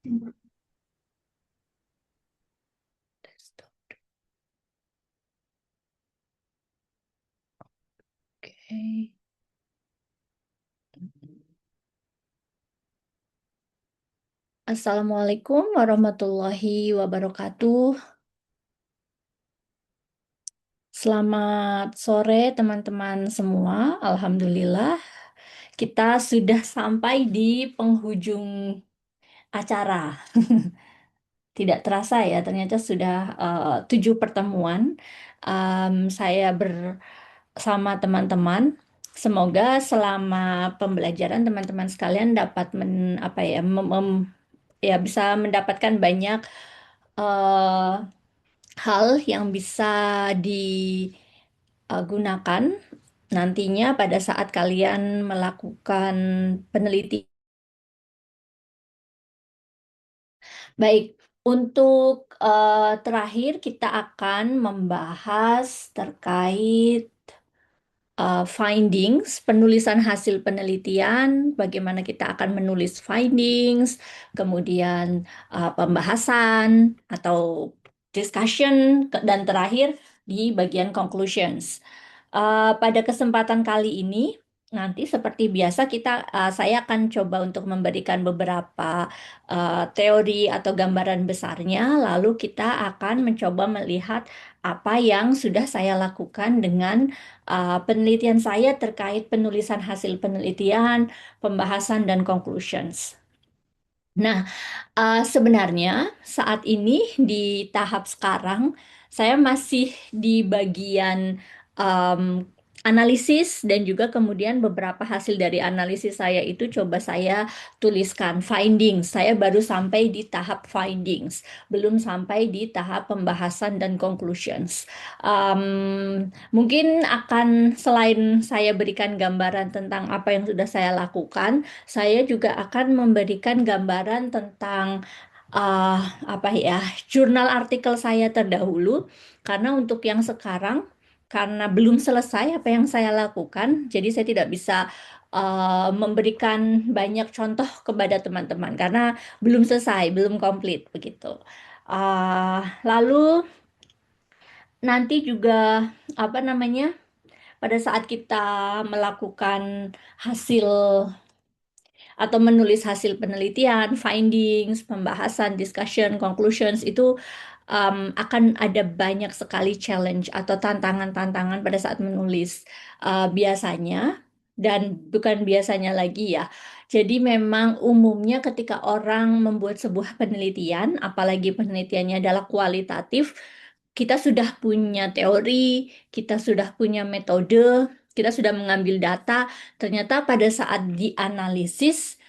Oke. Assalamualaikum warahmatullahi wabarakatuh. Selamat sore teman-teman semua. Alhamdulillah, kita sudah sampai di penghujung acara. Tidak terasa ya, ternyata sudah 7 pertemuan saya bersama teman-teman. Semoga selama pembelajaran teman-teman sekalian dapat apa ya, ya bisa mendapatkan banyak eh, hal yang bisa digunakan nantinya pada saat kalian melakukan penelitian. Baik, untuk terakhir kita akan membahas terkait findings, penulisan hasil penelitian, bagaimana kita akan menulis findings, kemudian pembahasan atau discussion, dan terakhir di bagian conclusions. Pada kesempatan kali ini, nanti seperti biasa saya akan coba untuk memberikan beberapa teori atau gambaran besarnya, lalu kita akan mencoba melihat apa yang sudah saya lakukan dengan penelitian saya terkait penulisan hasil penelitian, pembahasan, dan conclusions. Nah, sebenarnya saat ini di tahap sekarang saya masih di bagian um, analisis dan juga kemudian beberapa hasil dari analisis saya itu coba saya tuliskan findings. Saya baru sampai di tahap findings, belum sampai di tahap pembahasan dan conclusions. Mungkin akan selain saya berikan gambaran tentang apa yang sudah saya lakukan, saya juga akan memberikan gambaran tentang uh, apa ya, jurnal artikel saya terdahulu, karena untuk yang sekarang, karena belum selesai apa yang saya lakukan, jadi saya tidak bisa memberikan banyak contoh kepada teman-teman karena belum selesai, belum komplit begitu. Lalu nanti juga apa namanya, pada saat kita melakukan hasil atau menulis hasil penelitian, findings, pembahasan, discussion, conclusions itu akan ada banyak sekali challenge atau tantangan-tantangan pada saat menulis. Biasanya dan bukan biasanya lagi ya. Jadi memang umumnya ketika orang membuat sebuah penelitian, apalagi penelitiannya adalah kualitatif, kita sudah punya teori, kita sudah punya metode, kita sudah mengambil data. Ternyata pada saat dianalisis,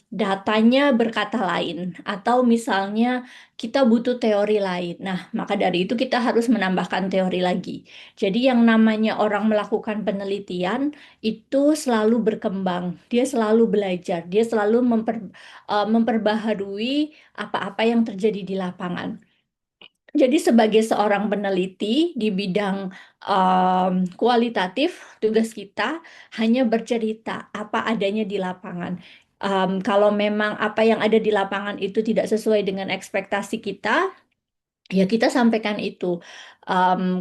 datanya berkata lain, atau misalnya kita butuh teori lain. Nah, maka dari itu kita harus menambahkan teori lagi. Jadi yang namanya orang melakukan penelitian itu selalu berkembang, dia selalu belajar, dia selalu memperbaharui apa-apa yang terjadi di lapangan. Jadi sebagai seorang peneliti di bidang kualitatif, tugas kita hanya bercerita apa adanya di lapangan. Kalau memang apa yang ada di lapangan itu tidak sesuai dengan ekspektasi kita, ya kita sampaikan itu.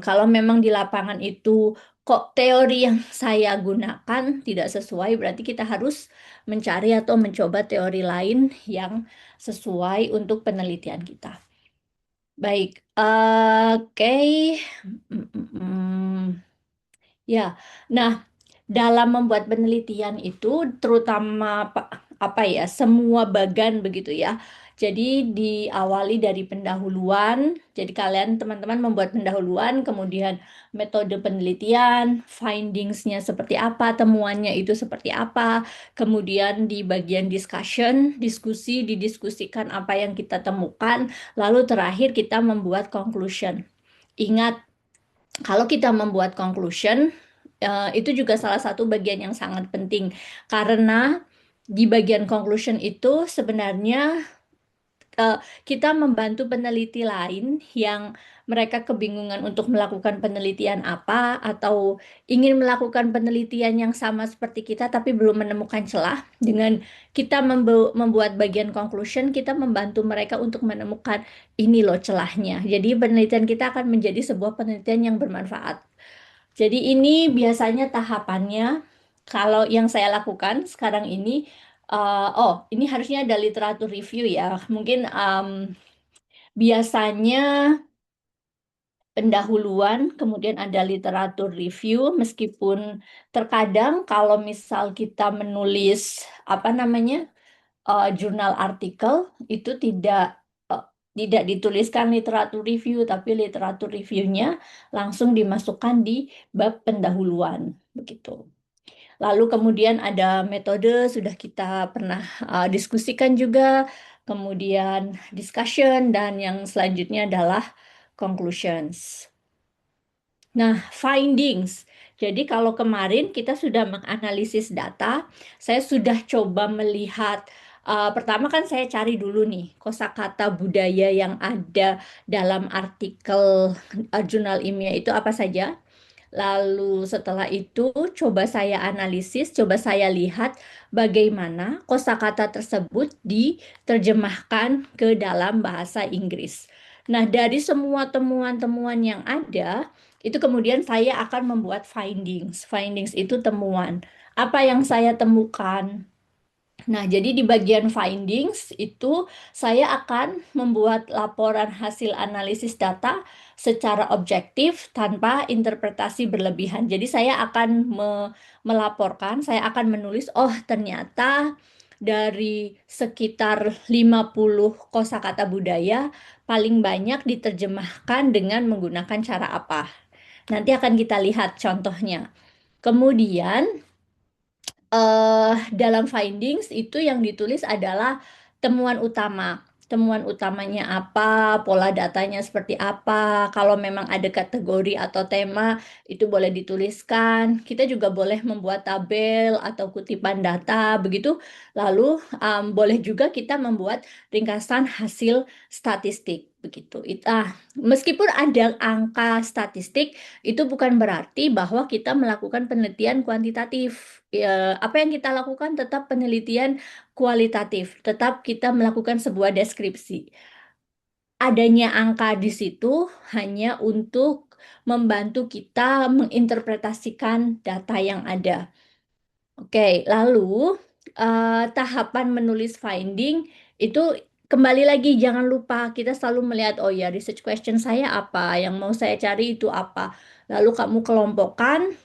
Kalau memang di lapangan itu kok teori yang saya gunakan tidak sesuai, berarti kita harus mencari atau mencoba teori lain yang sesuai untuk penelitian kita. Baik, oke. Mm, mm, mm. Ya, nah, dalam membuat penelitian itu, terutama apa ya, semua bagan begitu ya. Jadi diawali dari pendahuluan. Jadi kalian teman-teman membuat pendahuluan, kemudian metode penelitian, findingsnya seperti apa, temuannya itu seperti apa. Kemudian di bagian discussion, didiskusikan apa yang kita temukan. Lalu terakhir kita membuat conclusion. Ingat, kalau kita membuat conclusion, itu juga salah satu bagian yang sangat penting karena di bagian conclusion itu sebenarnya kita membantu peneliti lain yang mereka kebingungan untuk melakukan penelitian apa atau ingin melakukan penelitian yang sama seperti kita tapi belum menemukan celah. Dengan kita membuat bagian conclusion, kita membantu mereka untuk menemukan ini loh celahnya. Jadi penelitian kita akan menjadi sebuah penelitian yang bermanfaat. Jadi ini biasanya tahapannya. Kalau yang saya lakukan sekarang ini, oh ini harusnya ada literatur review ya. Mungkin biasanya pendahuluan, kemudian ada literatur review, meskipun terkadang kalau misal kita menulis apa namanya jurnal artikel itu eh, tidak dituliskan literatur review, tapi literatur reviewnya langsung dimasukkan di bab pendahuluan begitu. Lalu kemudian ada metode sudah kita pernah diskusikan juga, kemudian discussion dan yang selanjutnya adalah conclusions. Nah, findings. Jadi kalau kemarin kita sudah menganalisis data, saya sudah coba melihat, pertama kan saya cari dulu nih kosakata budaya yang ada dalam artikel jurnal ilmiah itu apa saja. Lalu setelah itu coba saya analisis, coba saya lihat bagaimana kosakata tersebut diterjemahkan ke dalam bahasa Inggris. Nah, dari semua temuan-temuan yang ada, itu kemudian saya akan membuat findings. Findings itu temuan. Apa yang saya temukan? Nah, jadi di bagian findings itu saya akan membuat laporan hasil analisis data secara objektif tanpa interpretasi berlebihan. Jadi saya akan melaporkan, saya akan menulis, oh ternyata dari sekitar 50 kosakata budaya paling banyak diterjemahkan dengan menggunakan cara apa. Nanti akan kita lihat contohnya. Kemudian dalam findings itu yang ditulis adalah temuan utama. Temuan utamanya apa, pola datanya seperti apa. Kalau memang ada kategori atau tema, itu boleh dituliskan. Kita juga boleh membuat tabel atau kutipan data, begitu. Lalu boleh juga kita membuat ringkasan hasil statistik, begitu. Meskipun ada angka statistik, itu bukan berarti bahwa kita melakukan penelitian kuantitatif. Ya, apa yang kita lakukan tetap penelitian kualitatif, tetap kita melakukan sebuah deskripsi. Adanya angka di situ hanya untuk membantu kita menginterpretasikan data yang ada. Oke, lalu tahapan menulis finding itu kembali lagi jangan lupa kita selalu melihat oh ya research question saya apa, yang mau saya cari itu apa. Lalu kamu kelompokkan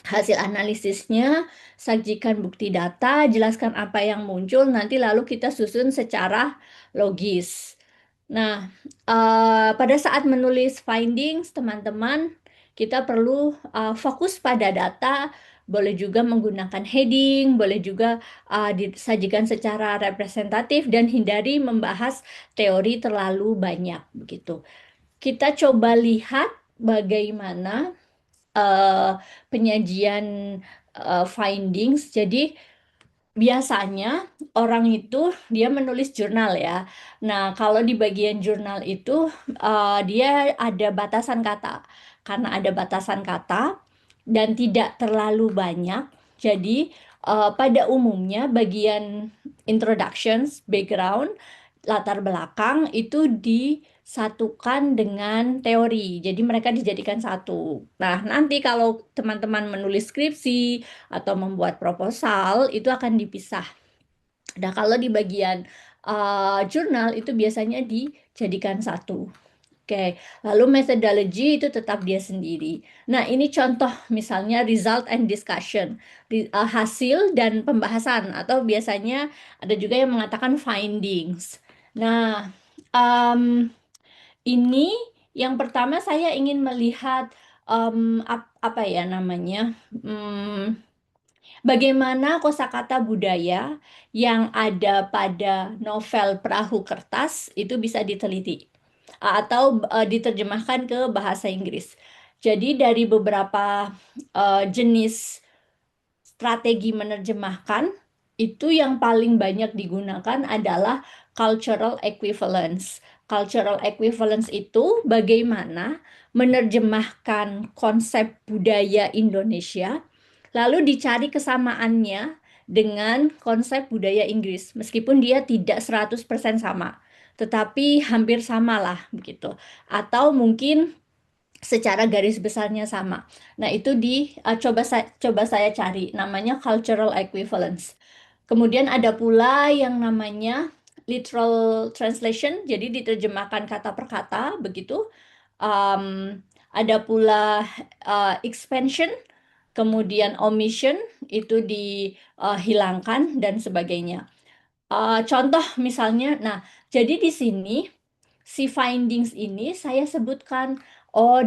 hasil analisisnya, sajikan bukti data, jelaskan apa yang muncul, nanti lalu kita susun secara logis. Nah, pada saat menulis findings, teman-teman, kita perlu fokus pada data, boleh juga menggunakan heading, boleh juga disajikan secara representatif, dan hindari membahas teori terlalu banyak, begitu. Kita coba lihat bagaimana eh, penyajian findings. Jadi biasanya orang itu dia menulis jurnal ya. Nah, kalau di bagian jurnal itu dia ada batasan kata. Karena ada batasan kata dan tidak terlalu banyak, jadi pada umumnya bagian introductions, background, latar belakang itu disatukan dengan teori. Jadi mereka dijadikan satu. Nah, nanti kalau teman-teman menulis skripsi atau membuat proposal itu akan dipisah. Nah, kalau di bagian jurnal itu biasanya dijadikan satu. Oke, lalu methodology itu tetap dia sendiri. Nah, ini contoh misalnya result and discussion, hasil dan pembahasan, atau biasanya ada juga yang mengatakan findings. Nah, em, ini yang pertama saya ingin melihat apa ya namanya, hmm, bagaimana kosakata budaya yang ada pada novel Perahu Kertas itu bisa diteliti atau diterjemahkan ke bahasa Inggris. Jadi dari beberapa jenis strategi menerjemahkan, itu yang paling banyak digunakan adalah cultural equivalence. Cultural equivalence itu bagaimana menerjemahkan konsep budaya Indonesia, lalu dicari kesamaannya dengan konsep budaya Inggris, meskipun dia tidak 100% sama, tetapi hampir sama lah begitu. Atau mungkin secara garis besarnya sama. Nah, itu coba saya cari namanya cultural equivalence. Kemudian ada pula yang namanya literal translation, jadi diterjemahkan kata per kata begitu. Um, ada pula expansion, kemudian omission itu dihilangkan dan sebagainya. Contoh misalnya, nah, jadi di sini si findings ini saya sebutkan, oh,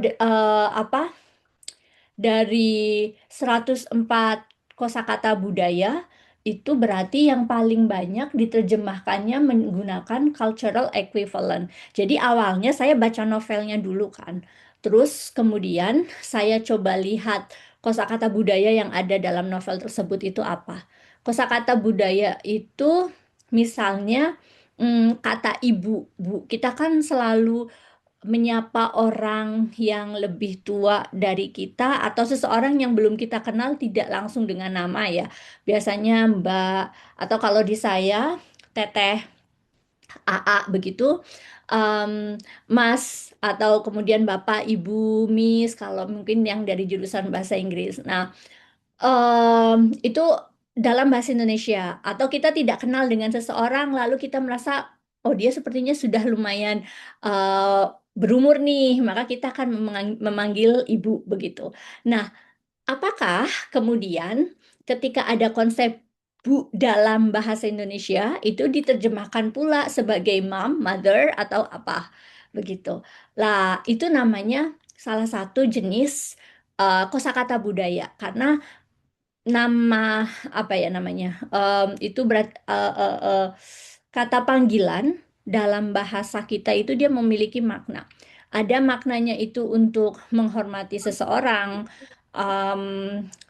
apa, dari 104 kosakata budaya itu berarti yang paling banyak diterjemahkannya menggunakan cultural equivalent. Jadi awalnya saya baca novelnya dulu kan. Terus kemudian saya coba lihat kosakata budaya yang ada dalam novel tersebut itu apa. Kosakata budaya itu misalnya kata ibu, bu. Kita kan selalu menyapa orang yang lebih tua dari kita atau seseorang yang belum kita kenal tidak langsung dengan nama ya. Biasanya Mbak atau kalau di saya Teteh, AA begitu. Em, Mas atau kemudian Bapak, Ibu, Miss kalau mungkin yang dari jurusan bahasa Inggris. Nah, itu dalam bahasa Indonesia atau kita tidak kenal dengan seseorang lalu kita merasa oh dia sepertinya sudah lumayan eh, berumur nih maka kita akan memanggil ibu begitu. Nah, apakah kemudian ketika ada konsep bu dalam bahasa Indonesia itu diterjemahkan pula sebagai mom, mother atau apa begitu. Lah, itu namanya salah satu jenis kosakata budaya karena nama apa ya namanya itu kata panggilan dalam bahasa kita itu dia memiliki makna. Ada maknanya itu untuk menghormati seseorang, em,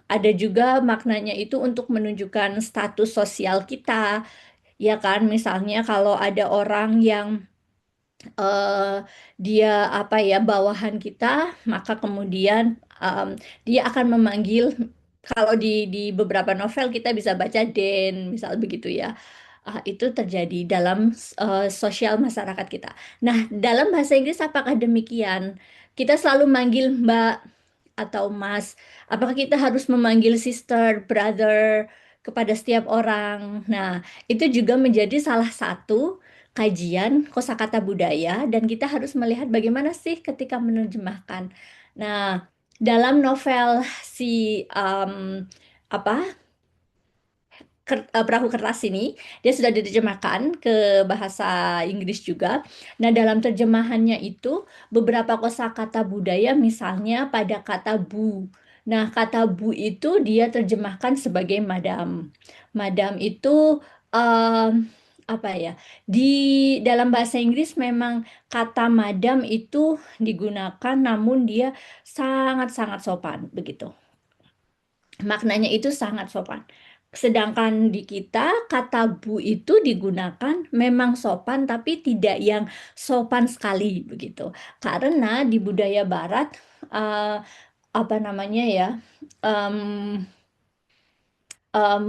ada juga maknanya itu untuk menunjukkan status sosial kita, ya kan? Misalnya kalau ada orang yang eh, dia apa ya bawahan kita, maka kemudian em, dia akan memanggil kalau di beberapa novel kita bisa baca Den, misal begitu ya. Itu terjadi dalam sosial masyarakat kita. Nah, dalam bahasa Inggris apakah demikian? Kita selalu manggil Mbak atau Mas. Apakah kita harus memanggil sister, brother kepada setiap orang? Nah, itu juga menjadi salah satu kajian kosakata budaya dan kita harus melihat bagaimana sih ketika menerjemahkan. Nah, dalam novel si apa Perahu Kertas ini, dia sudah diterjemahkan ke bahasa Inggris juga. Nah, dalam terjemahannya itu beberapa kosakata budaya misalnya pada kata bu. Nah, kata bu itu dia terjemahkan sebagai madam. Madam itu em, apa ya? Di dalam bahasa Inggris memang kata madam itu digunakan namun dia sangat-sangat sopan begitu. Maknanya itu sangat sopan. Sedangkan di kita kata bu itu digunakan memang sopan tapi tidak yang sopan sekali begitu. Karena di budaya Barat eh, apa namanya ya em, em,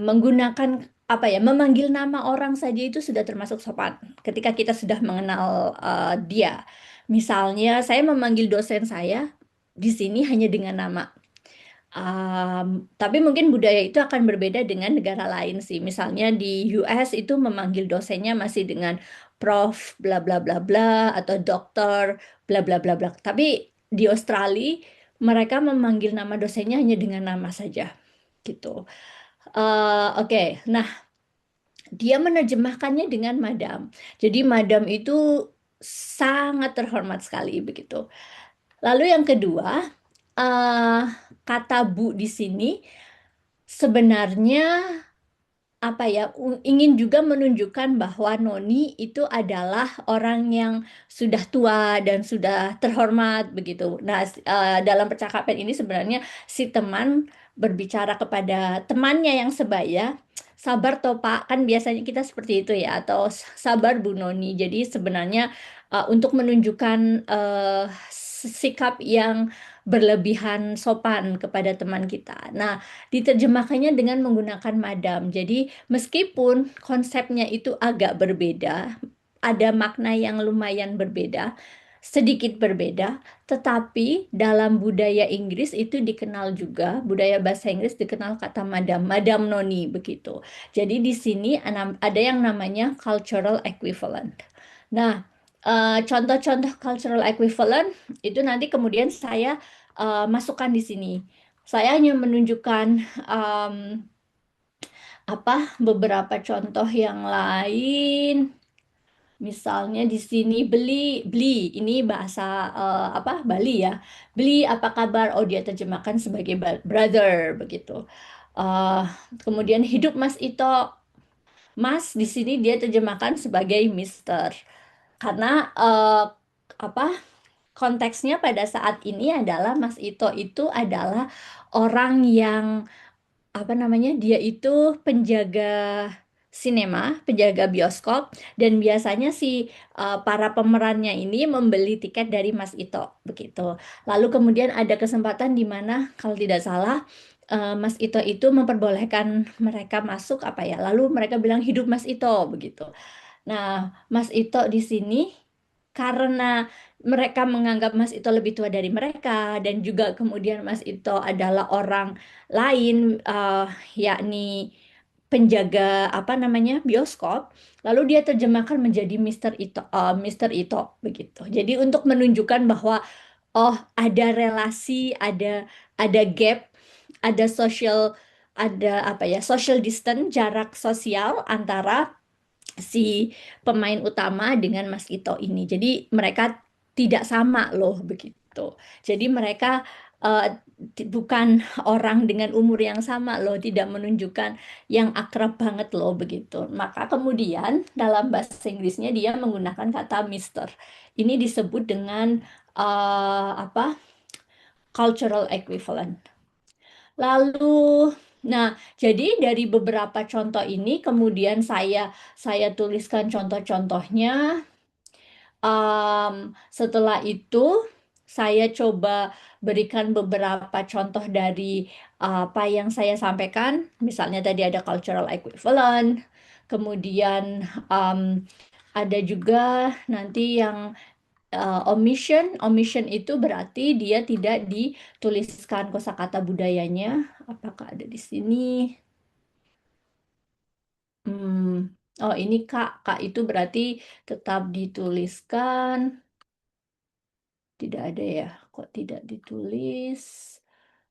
menggunakan apa ya memanggil nama orang saja itu sudah termasuk sopan ketika kita sudah mengenal dia. Misalnya saya memanggil dosen saya di sini hanya dengan nama. Tapi mungkin budaya itu akan berbeda dengan negara lain sih. Misalnya di US itu memanggil dosennya masih dengan prof bla bla bla bla atau dokter bla bla bla bla. Tapi di Australia mereka memanggil nama dosennya hanya dengan nama saja gitu. Oke. Nah, dia menerjemahkannya dengan madam. Jadi madam itu sangat terhormat sekali begitu. Lalu yang kedua, eh kata bu di sini sebenarnya apa ya ingin juga menunjukkan bahwa Noni itu adalah orang yang sudah tua dan sudah terhormat begitu. Nah, dalam percakapan ini sebenarnya si teman berbicara kepada temannya yang sebaya, sabar toh Pak, kan biasanya kita seperti itu ya, atau sabar Bu Noni. Jadi sebenarnya untuk menunjukkan sikap yang berlebihan sopan kepada teman kita. Nah, diterjemahkannya dengan menggunakan madam. Jadi meskipun konsepnya itu agak berbeda, ada makna yang lumayan berbeda, sedikit berbeda, tetapi dalam budaya Inggris itu dikenal juga, budaya bahasa Inggris dikenal kata madam, madam noni begitu. Jadi di sini ada yang namanya cultural equivalent. Nah, contoh-contoh cultural equivalent itu nanti kemudian saya masukkan di sini. Saya hanya menunjukkan em, beberapa contoh yang lain. Misalnya di sini beli, beli ini bahasa Bali ya. Beli apa kabar? Oh dia terjemahkan sebagai brother begitu. Eh, Kemudian hidup Mas Ito, Mas di sini dia terjemahkan sebagai Mister. Karena apa konteksnya pada saat ini adalah Mas Ito itu adalah orang yang dia itu penjaga sinema, penjaga bioskop, dan biasanya si para pemerannya ini membeli tiket dari Mas Ito begitu. Lalu kemudian ada kesempatan di mana kalau tidak salah Mas Ito itu memperbolehkan mereka masuk lalu mereka bilang hidup Mas Ito begitu. Nah, Mas Ito di sini karena mereka menganggap Mas Ito lebih tua dari mereka dan juga kemudian Mas Ito adalah orang lain yakni penjaga bioskop, lalu dia terjemahkan menjadi Mister Ito begitu. Jadi untuk menunjukkan bahwa oh ada relasi, ada gap, ada social distance, jarak sosial antara si pemain utama dengan Mas Ito ini. Jadi mereka tidak sama loh begitu. Jadi mereka bukan orang dengan umur yang sama loh, tidak menunjukkan yang akrab banget loh begitu. Maka kemudian dalam bahasa Inggrisnya dia menggunakan kata Mister. Ini disebut dengan cultural equivalent. Lalu, nah, jadi dari beberapa contoh ini kemudian saya tuliskan contoh-contohnya. Setelah itu saya coba berikan beberapa contoh dari apa yang saya sampaikan. Misalnya tadi ada cultural equivalent, kemudian um, ada juga nanti yang omission. Omission itu berarti dia tidak dituliskan kosakata budayanya. Apakah ada di sini? Hmm. Oh, ini Kak. Kak itu berarti tetap dituliskan. Tidak ada ya. Kok tidak ditulis?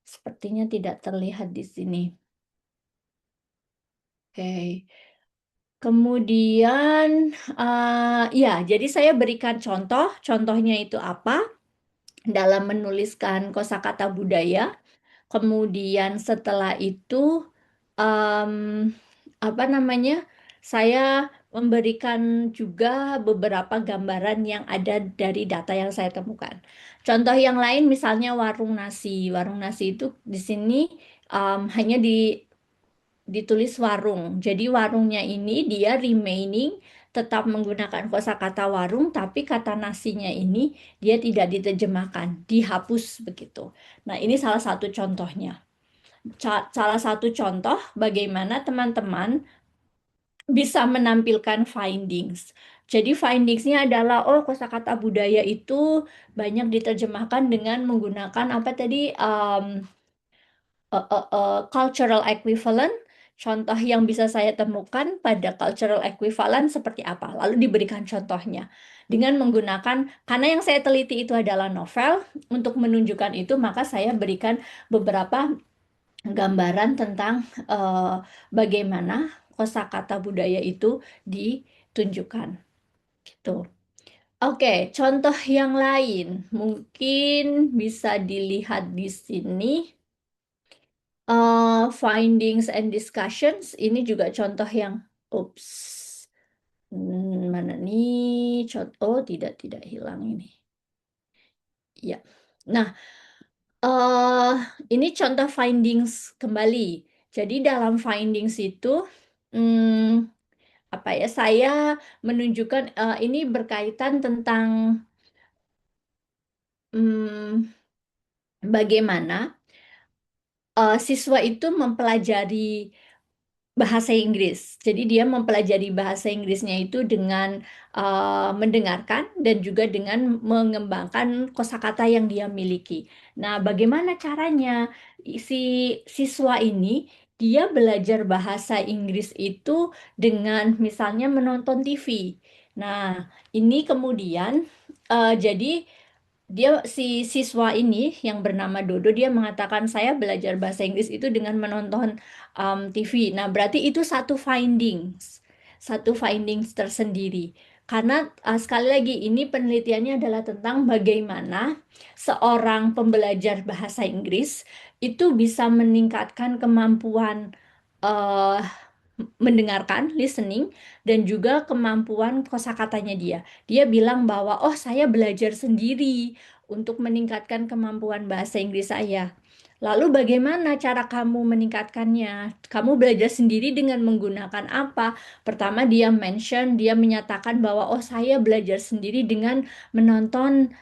Sepertinya tidak terlihat di sini. Oke. Kemudian, ya, jadi saya berikan contoh. Contohnya itu apa? Dalam menuliskan kosakata budaya. Kemudian setelah itu em, saya memberikan juga beberapa gambaran yang ada dari data yang saya temukan. Contoh yang lain misalnya warung nasi. Warung nasi itu di sini hanya ditulis warung. Jadi warungnya ini dia remaining tetap menggunakan kosakata warung, tapi kata nasinya ini dia tidak diterjemahkan, dihapus begitu. Nah, ini salah satu contohnya. Salah satu contoh bagaimana teman-teman bisa menampilkan findings. Jadi findingsnya adalah, oh kosakata budaya itu banyak diterjemahkan dengan menggunakan apa tadi, cultural equivalent. Contoh yang bisa saya temukan pada cultural equivalent seperti apa? Lalu diberikan contohnya. Dengan menggunakan, karena yang saya teliti itu adalah novel, untuk menunjukkan itu maka saya berikan beberapa gambaran tentang eh, bagaimana kosakata budaya itu ditunjukkan. Gitu. Oke, contoh yang lain mungkin bisa dilihat di sini. Findings and discussions ini juga contoh yang, ups, mana nih? Contoh, oh tidak hilang ini. Ya. Nah, eh ini contoh findings kembali. Jadi dalam findings itu, hmm, apa ya? Saya menunjukkan ini berkaitan tentang hmm, bagaimana siswa itu mempelajari bahasa Inggris. Jadi dia mempelajari bahasa Inggrisnya itu dengan mendengarkan dan juga dengan mengembangkan kosakata yang dia miliki. Nah, bagaimana caranya si siswa ini dia belajar bahasa Inggris itu dengan misalnya menonton TV. Nah, ini kemudian jadi dia si siswa ini yang bernama Dodo dia mengatakan saya belajar bahasa Inggris itu dengan menonton TV. Nah, berarti itu satu findings tersendiri. Karena sekali lagi ini penelitiannya adalah tentang bagaimana seorang pembelajar bahasa Inggris itu bisa meningkatkan kemampuan eh, mendengarkan, listening, dan juga kemampuan kosakatanya dia. Dia bilang bahwa, oh saya belajar sendiri untuk meningkatkan kemampuan bahasa Inggris saya. Lalu bagaimana cara kamu meningkatkannya? Kamu belajar sendiri dengan menggunakan apa? Pertama dia menyatakan bahwa, oh saya belajar sendiri dengan menonton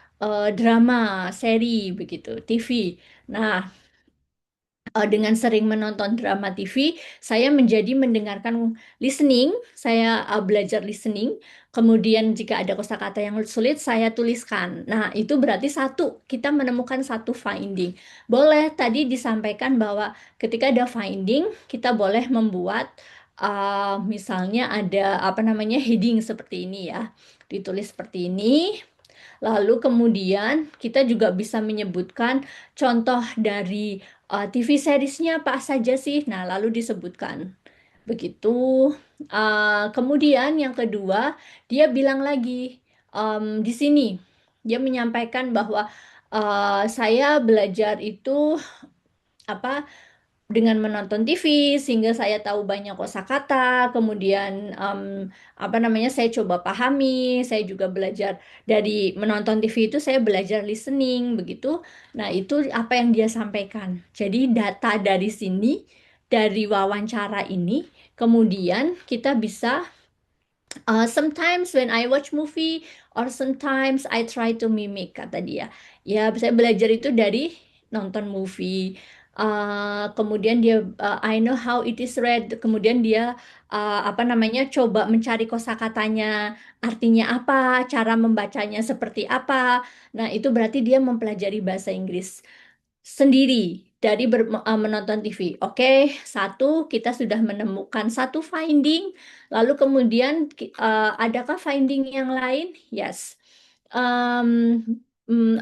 drama, seri, begitu, TV. Nah, dengan sering menonton drama TV, saya menjadi mendengarkan listening, saya belajar listening, kemudian jika ada kosakata yang sulit, saya tuliskan. Nah, itu berarti satu, kita menemukan satu finding. Boleh tadi disampaikan bahwa ketika ada finding, kita boleh membuat misalnya ada apa namanya heading seperti ini ya, ditulis seperti ini. Lalu kemudian kita juga bisa menyebutkan contoh dari TV seriesnya apa saja sih. Nah, lalu disebutkan. Begitu. Kemudian yang kedua, dia bilang lagi di sini, dia menyampaikan bahwa saya belajar itu apa dengan menonton TV sehingga saya tahu banyak kosakata, kemudian apa namanya saya coba pahami, saya juga belajar dari menonton TV itu saya belajar listening begitu. Nah, itu apa yang dia sampaikan. Jadi data dari sini dari wawancara ini kemudian kita bisa sometimes when I watch movie or sometimes I try to mimic kata dia. Ya, saya belajar itu dari nonton movie. Kemudian dia I know how it is read. Kemudian dia apa namanya coba mencari kosakatanya, artinya apa, cara membacanya seperti apa. Nah, itu berarti dia mempelajari bahasa Inggris sendiri dari menonton TV. Oke, satu kita sudah menemukan satu finding, lalu kemudian adakah finding yang lain? Yes. Um,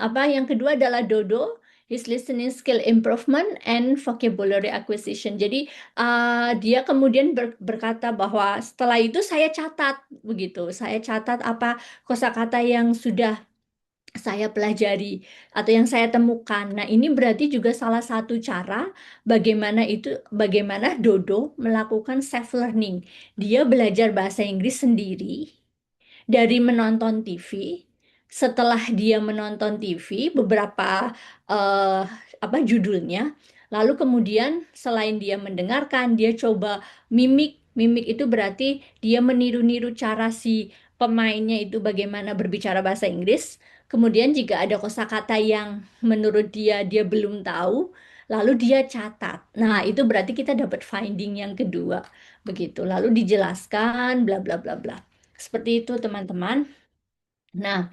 apa yang kedua adalah Dodo, his listening skill improvement and vocabulary acquisition. Jadi dia kemudian berkata bahwa setelah itu saya catat begitu, saya catat apa kosakata yang sudah saya pelajari atau yang saya temukan. Nah, ini berarti juga salah satu cara bagaimana Dodo melakukan self learning. Dia belajar bahasa Inggris sendiri dari menonton TV. Setelah dia menonton TV, beberapa eh, apa judulnya, lalu kemudian selain dia mendengarkan, dia coba mimik. Mimik itu berarti dia meniru-niru cara si pemainnya itu bagaimana berbicara bahasa Inggris. Kemudian jika ada kosakata yang menurut dia belum tahu, lalu dia catat. Nah, itu berarti kita dapat finding yang kedua. Begitu. Lalu dijelaskan bla bla bla bla. Seperti itu, teman-teman. Nah,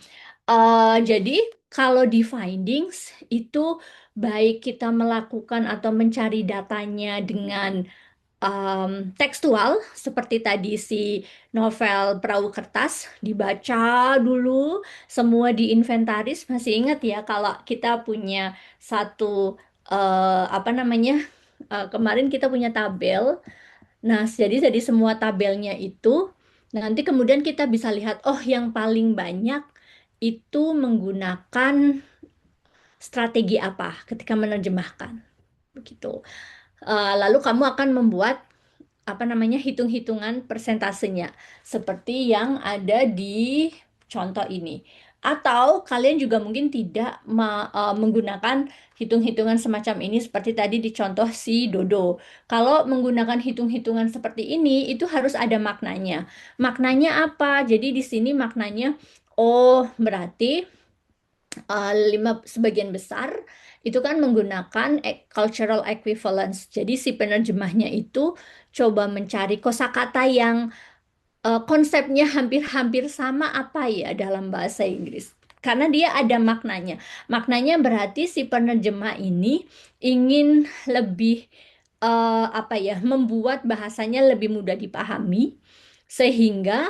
jadi kalau di findings itu baik kita melakukan atau mencari datanya dengan tekstual, seperti tadi si novel Perahu Kertas, dibaca dulu, semua diinventaris. Masih ingat ya kalau kita punya satu, apa namanya, kemarin kita punya tabel. Nah, jadi dari semua tabelnya itu, nanti kemudian kita bisa lihat, oh yang paling banyak itu menggunakan strategi apa ketika menerjemahkan. Begitu. Lalu kamu akan membuat apa namanya hitung-hitungan persentasenya seperti yang ada di contoh ini. Atau kalian juga mungkin tidak menggunakan hitung-hitungan semacam ini seperti tadi di contoh si Dodo. Kalau menggunakan hitung-hitungan seperti ini, itu harus ada maknanya. Maknanya apa? Jadi di sini maknanya, oh berarti sebagian besar itu kan menggunakan cultural equivalence. Jadi si penerjemahnya itu coba mencari kosakata yang konsepnya hampir-hampir sama apa ya dalam bahasa Inggris. Karena dia ada maknanya. Maknanya berarti si penerjemah ini ingin lebih apa ya, membuat bahasanya lebih mudah dipahami sehingga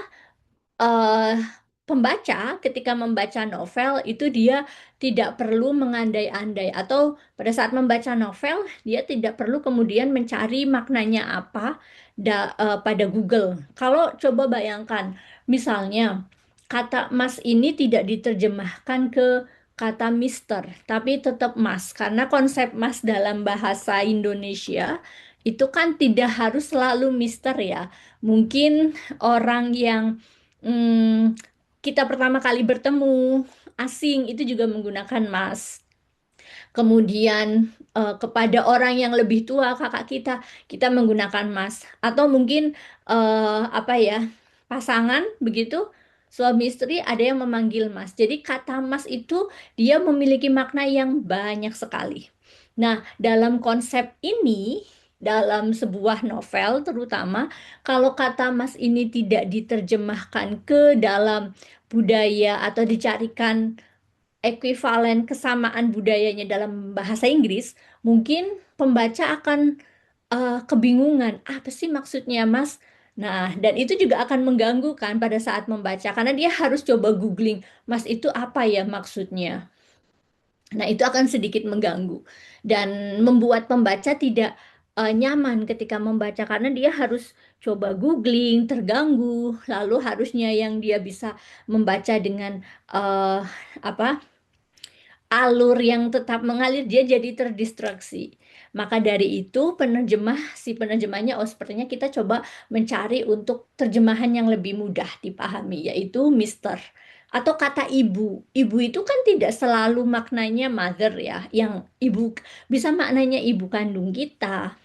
eh, pembaca ketika membaca novel itu dia tidak perlu mengandai-andai atau pada saat membaca novel dia tidak perlu kemudian mencari maknanya apa pada Google. Kalau coba bayangkan misalnya kata mas ini tidak diterjemahkan ke kata mister tapi tetap mas karena konsep mas dalam bahasa Indonesia itu kan tidak harus selalu mister ya. Mungkin orang yang Hmm, kita pertama kali bertemu asing itu juga menggunakan mas. Kemudian kepada orang yang lebih tua, kakak kita menggunakan mas. Atau mungkin apa ya, pasangan begitu, suami istri ada yang memanggil mas. Jadi kata mas itu dia memiliki makna yang banyak sekali. Nah, dalam konsep ini, dalam sebuah novel terutama, kalau kata mas ini tidak diterjemahkan ke dalam budaya atau dicarikan ekuivalen kesamaan budayanya dalam bahasa Inggris, mungkin pembaca akan kebingungan, apa sih maksudnya, Mas? Nah, dan itu juga akan mengganggu kan pada saat membaca, karena dia harus coba googling, Mas itu apa ya maksudnya? Nah, itu akan sedikit mengganggu dan membuat pembaca tidak nyaman ketika membaca karena dia harus coba googling, terganggu, lalu harusnya yang dia bisa membaca dengan apa alur yang tetap mengalir dia jadi terdistraksi. Maka dari itu si penerjemahnya oh sepertinya kita coba mencari untuk terjemahan yang lebih mudah dipahami yaitu Mister atau kata ibu. Ibu itu kan tidak selalu maknanya mother ya. Yang ibu bisa maknanya ibu kandung kita.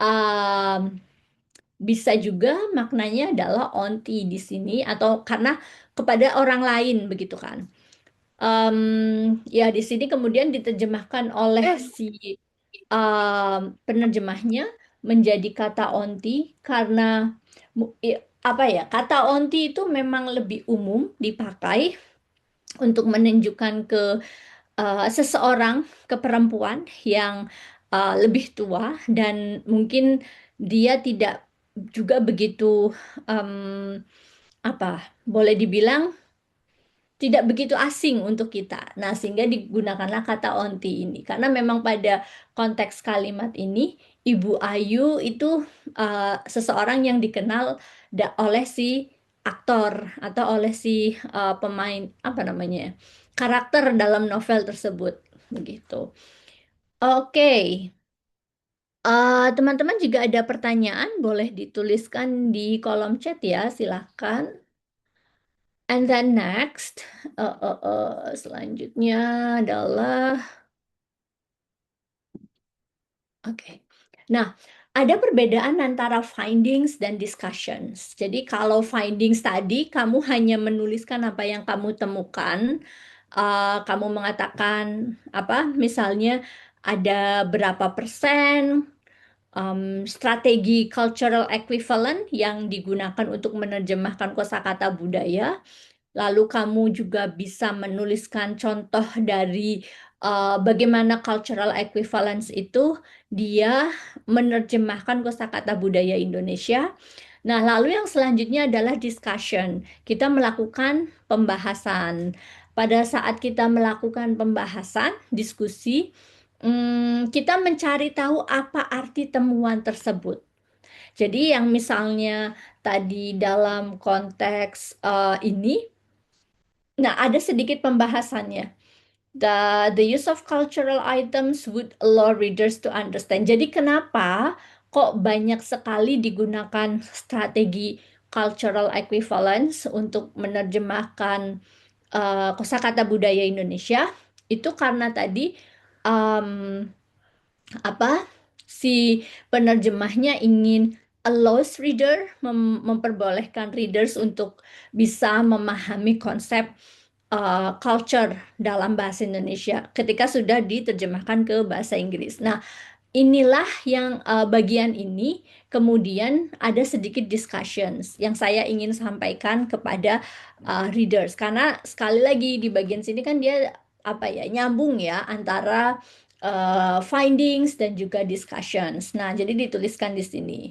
Um, Bisa juga maknanya adalah onti di sini atau karena kepada orang lain begitu kan. Ya di sini kemudian diterjemahkan oleh si penerjemahnya menjadi kata onti karena apa ya kata onti itu memang lebih umum dipakai untuk menunjukkan ke seseorang ke perempuan yang lebih tua dan mungkin dia tidak juga begitu em, apa boleh dibilang tidak begitu asing untuk kita. Nah, sehingga digunakanlah kata onti ini. Karena memang pada konteks kalimat ini, Ibu Ayu itu seseorang yang dikenal oleh si aktor atau oleh si pemain, apa namanya ya, karakter dalam novel tersebut. Begitu. Oke. Teman-teman jika ada pertanyaan, boleh dituliskan di kolom chat ya, silahkan. And then next, selanjutnya adalah, oke. Nah, ada perbedaan antara findings dan discussions. Jadi kalau findings tadi, kamu hanya menuliskan apa yang kamu temukan. Kamu mengatakan apa, misalnya ada berapa persen strategi cultural equivalent yang digunakan untuk menerjemahkan kosakata budaya. Lalu kamu juga bisa menuliskan contoh dari bagaimana cultural equivalence itu dia menerjemahkan kosakata budaya Indonesia. Nah, lalu yang selanjutnya adalah discussion. Kita melakukan pembahasan. Pada saat kita melakukan pembahasan, diskusi, kita mencari tahu apa arti temuan tersebut. Jadi yang misalnya tadi dalam konteks ini, nah, ada sedikit pembahasannya. The use of cultural items would allow readers to understand. Jadi kenapa kok banyak sekali digunakan strategi cultural equivalence untuk menerjemahkan kosakata budaya Indonesia itu karena tadi em, apa si penerjemahnya ingin allows reader memperbolehkan readers untuk bisa memahami konsep culture dalam bahasa Indonesia ketika sudah diterjemahkan ke bahasa Inggris. Nah, inilah yang bagian ini kemudian ada sedikit discussions yang saya ingin sampaikan kepada readers karena sekali lagi di bagian sini kan dia apa ya nyambung ya antara findings dan juga discussions. Nah, jadi dituliskan di sini.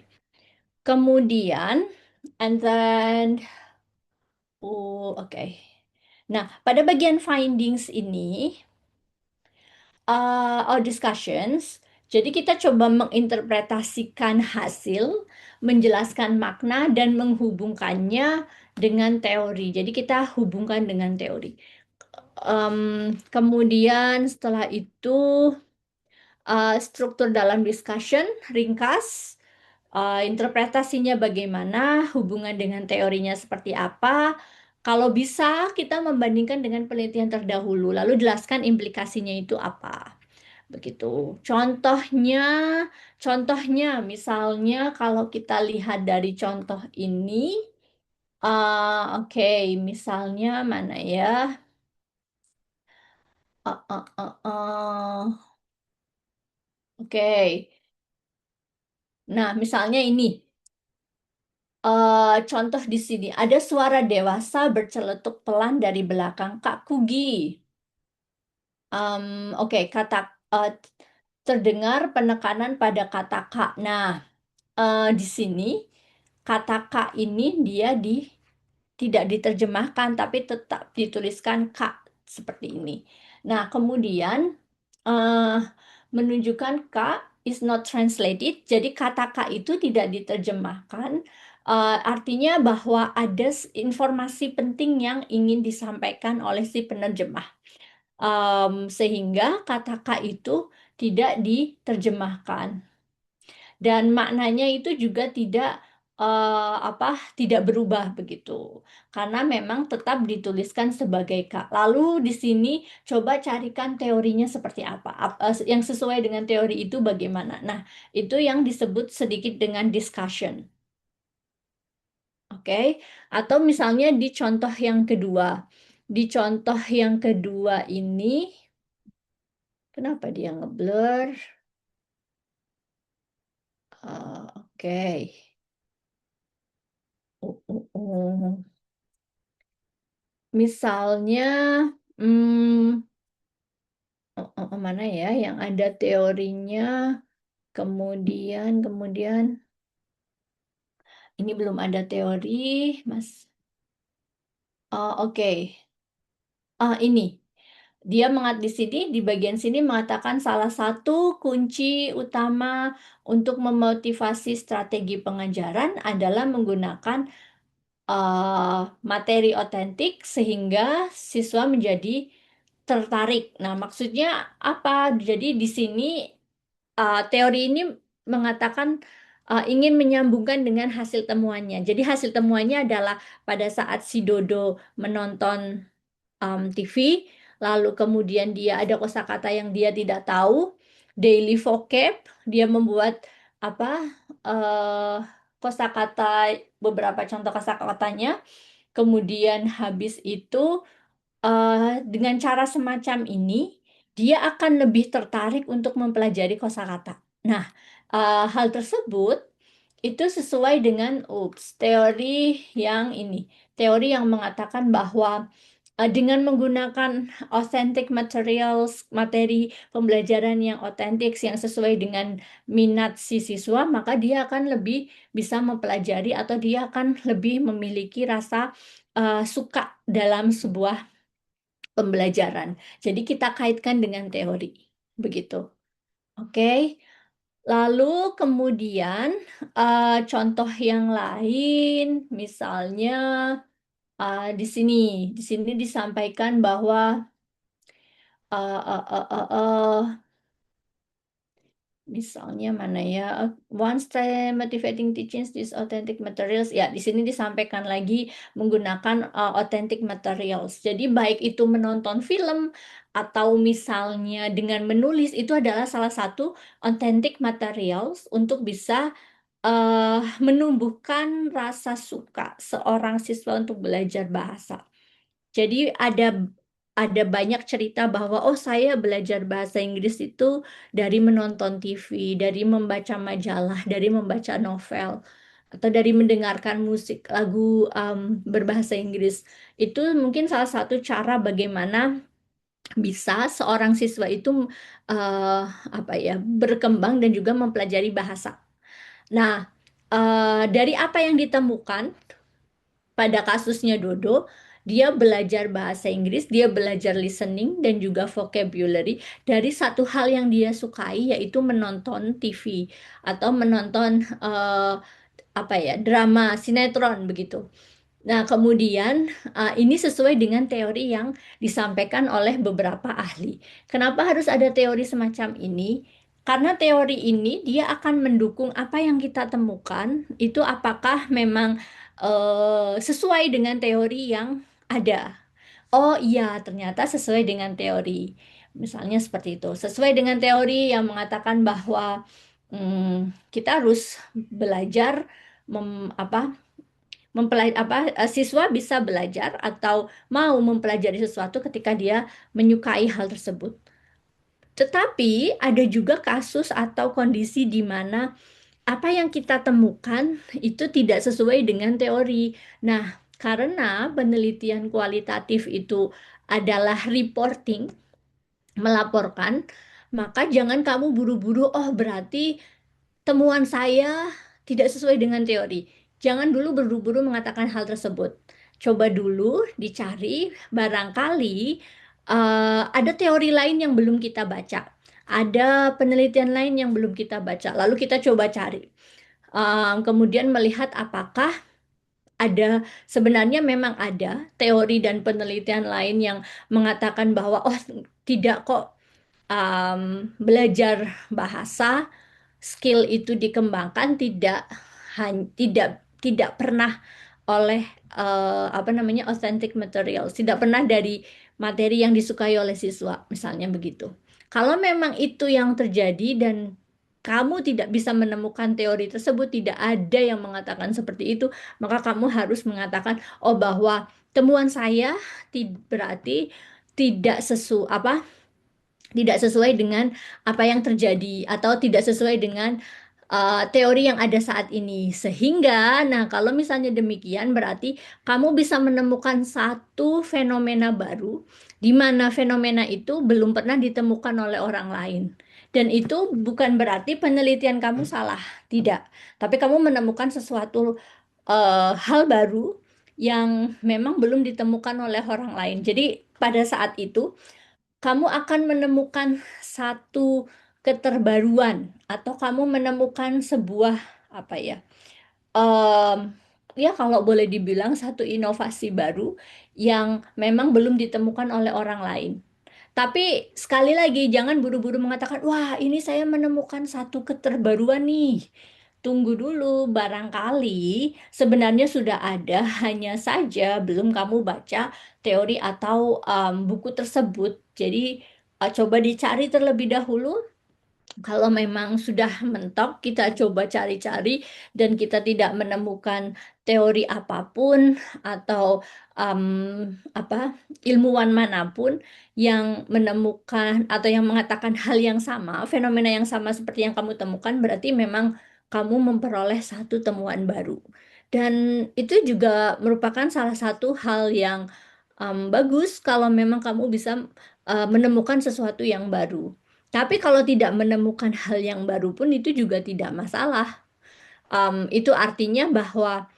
Kemudian and then oh oke. Nah, pada bagian findings ini or discussions. Jadi kita coba menginterpretasikan hasil, menjelaskan makna dan menghubungkannya dengan teori. Jadi kita hubungkan dengan teori. Kemudian setelah itu struktur dalam discussion ringkas, interpretasinya bagaimana, hubungan dengan teorinya seperti apa. Kalau bisa kita membandingkan dengan penelitian terdahulu, lalu jelaskan implikasinya itu apa. Begitu. Contohnya misalnya kalau kita lihat dari contoh ini, oke, misalnya mana ya? Uh, uh, uh, oke. Nah, misalnya ini, contoh di sini ada suara dewasa berceletuk pelan dari belakang Kak Kugi. Oke, kata uh, terdengar penekanan pada kata Kak. Nah, di sini kata Kak ini dia tidak diterjemahkan tapi tetap dituliskan Kak seperti ini. Nah, kemudian eh, menunjukkan Kak is not translated. Jadi kata Kak itu tidak diterjemahkan. Artinya bahwa ada informasi penting yang ingin disampaikan oleh si penerjemah. Sehingga kata Kak itu tidak diterjemahkan dan maknanya itu juga tidak berubah begitu karena memang tetap dituliskan sebagai K. Lalu di sini coba carikan teorinya seperti apa. Yang sesuai dengan teori itu bagaimana. Nah, itu yang disebut sedikit dengan discussion. Oke. Atau misalnya di contoh yang kedua. Di contoh yang kedua ini kenapa dia ngeblur? Oke. Oh. Misalnya, hmm, mana ya yang ada teorinya, kemudian, ini belum ada teori, Mas. Oke. Ini. Dia di sini, di bagian sini mengatakan salah satu kunci utama untuk memotivasi strategi pengajaran adalah menggunakan materi otentik sehingga siswa menjadi tertarik. Nah, maksudnya apa? Jadi di sini teori ini mengatakan ingin menyambungkan dengan hasil temuannya. Jadi hasil temuannya adalah pada saat si Dodo menonton TV, lalu kemudian dia ada kosakata yang dia tidak tahu, daily vocab, dia membuat apa eh kosakata beberapa contoh kosakatanya, kemudian habis itu dengan cara semacam ini, dia akan lebih tertarik untuk mempelajari kosakata. Nah, hal tersebut itu sesuai dengan teori yang ini, teori yang mengatakan bahwa dengan menggunakan authentic materials, materi pembelajaran yang otentik, yang sesuai dengan minat si siswa, maka dia akan lebih bisa mempelajari atau dia akan lebih memiliki rasa suka dalam sebuah pembelajaran. Jadi kita kaitkan dengan teori. Begitu. Oke. Lalu kemudian contoh yang lain, misalnya di sini disampaikan bahwa uh, uh, uh, uh, uh, Misalnya mana ya? One stream motivating teachings these authentic materials. Ya, di sini disampaikan lagi menggunakan authentic materials. Jadi baik itu menonton film atau misalnya dengan menulis itu adalah salah satu authentic materials untuk bisa menumbuhkan rasa suka seorang siswa untuk belajar bahasa. Jadi ada banyak cerita bahwa oh saya belajar bahasa Inggris itu dari menonton TV, dari membaca majalah, dari membaca novel, atau dari mendengarkan musik lagu berbahasa Inggris. Itu mungkin salah satu cara bagaimana bisa seorang siswa itu eh, apa ya berkembang dan juga mempelajari bahasa. Nah, dari apa yang ditemukan pada kasusnya Dodo, dia belajar bahasa Inggris, dia belajar listening dan juga vocabulary dari satu hal yang dia sukai, yaitu menonton TV atau menonton apa ya drama sinetron begitu. Nah, kemudian ini sesuai dengan teori yang disampaikan oleh beberapa ahli. Kenapa harus ada teori semacam ini? Karena teori ini dia akan mendukung apa yang kita temukan itu apakah memang sesuai dengan teori yang ada. Oh iya, ternyata sesuai dengan teori. Misalnya seperti itu. Sesuai dengan teori yang mengatakan bahwa kita harus belajar apa siswa bisa belajar atau mau mempelajari sesuatu ketika dia menyukai hal tersebut. Tetapi ada juga kasus atau kondisi di mana apa yang kita temukan itu tidak sesuai dengan teori. Nah, karena penelitian kualitatif itu adalah reporting, melaporkan, maka jangan kamu buru-buru, oh berarti temuan saya tidak sesuai dengan teori. Jangan dulu buru-buru mengatakan hal tersebut. Coba dulu dicari, barangkali ada teori lain yang belum kita baca. Ada penelitian lain yang belum kita baca. Lalu kita coba cari. Kemudian melihat apakah ada sebenarnya memang ada teori dan penelitian lain yang mengatakan bahwa oh tidak kok belajar bahasa skill itu dikembangkan tidak pernah oleh apa namanya authentic materials, tidak pernah dari materi yang disukai oleh siswa, misalnya begitu. Kalau memang itu yang terjadi dan kamu tidak bisa menemukan teori tersebut, tidak ada yang mengatakan seperti itu, maka kamu harus mengatakan, oh bahwa temuan saya berarti tidak sesuai dengan apa yang terjadi atau tidak sesuai dengan teori yang ada saat ini. Sehingga, nah kalau misalnya demikian berarti kamu bisa menemukan satu fenomena baru di mana fenomena itu belum pernah ditemukan oleh orang lain. Dan itu bukan berarti penelitian kamu salah, tidak. Tapi kamu menemukan sesuatu hal baru yang memang belum ditemukan oleh orang lain. Jadi pada saat itu kamu akan menemukan satu keterbaruan atau kamu menemukan sebuah apa ya ya kalau boleh dibilang satu inovasi baru yang memang belum ditemukan oleh orang lain. Tapi sekali lagi jangan buru-buru mengatakan wah ini saya menemukan satu keterbaruan nih. Tunggu dulu, barangkali sebenarnya sudah ada, hanya saja belum kamu baca teori atau buku tersebut. Jadi, coba dicari terlebih dahulu. Kalau memang sudah mentok, kita coba cari-cari dan kita tidak menemukan teori apapun atau um, apa ilmuwan manapun yang menemukan atau yang mengatakan hal yang sama, fenomena yang sama seperti yang kamu temukan, berarti memang kamu memperoleh satu temuan baru. Dan itu juga merupakan salah satu hal yang bagus kalau memang kamu bisa menemukan sesuatu yang baru. Tapi kalau tidak menemukan hal yang baru pun itu juga tidak masalah. Itu artinya bahwa